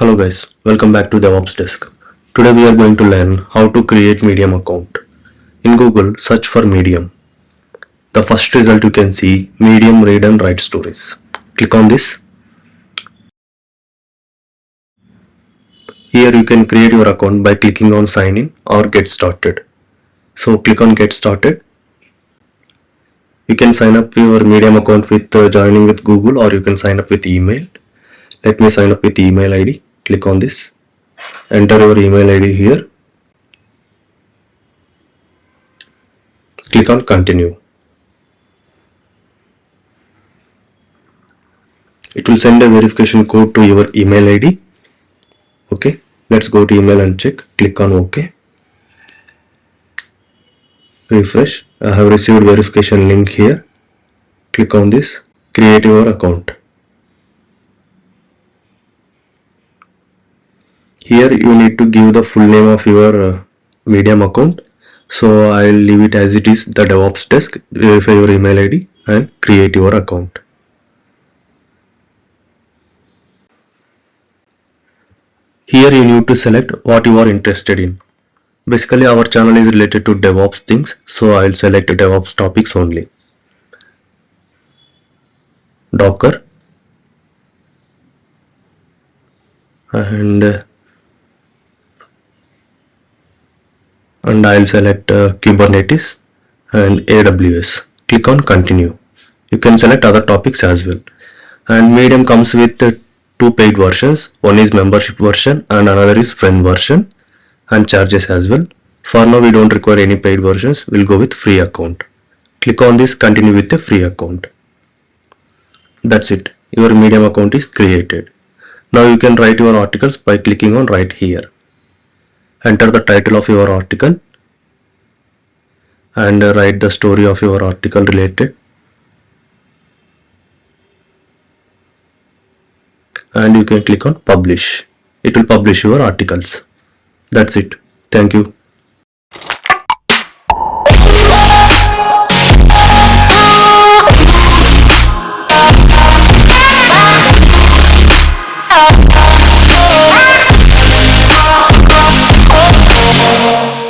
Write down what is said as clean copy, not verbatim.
Hello guys, welcome back to Devops Desk. Today we are going to learn how to create Medium account. In Google, search for Medium. The first result you can see, Medium read and write stories. Click on this. Here you can create your account by clicking on sign in or get started. So click on get started. You can sign up your Medium account with joining with Google, or you can sign up with email. Let me sign up with email ID. Click on this. Enter your email ID here. Click on continue. It will send a verification code to your email ID. Okay, let's go to email and check. Click on OK. Refresh. I have received verification link here. Click on this. Create your account. Here you need to give the full name of your Medium account. So I'll leave it as it is, the Devops desk. Verify your email ID and create your account. Here you need to select what you are interested in. Basically our channel is related to DevOps things, so I'll select DevOps topics only. Docker and I'll select Kubernetes and AWS. Click on continue. You can select other topics as well. And Medium comes with two paid versions. One is membership version and another is friend version, and charges as well. For now we don't require any paid versions. We'll go with free account. Click on this, continue with a free account. That's it. Your Medium account is created. Now you can write your articles by clicking on write here. Enter the title of your article and write the story of your article related, and you can click on publish. It will publish your articles. That's it. Thank you.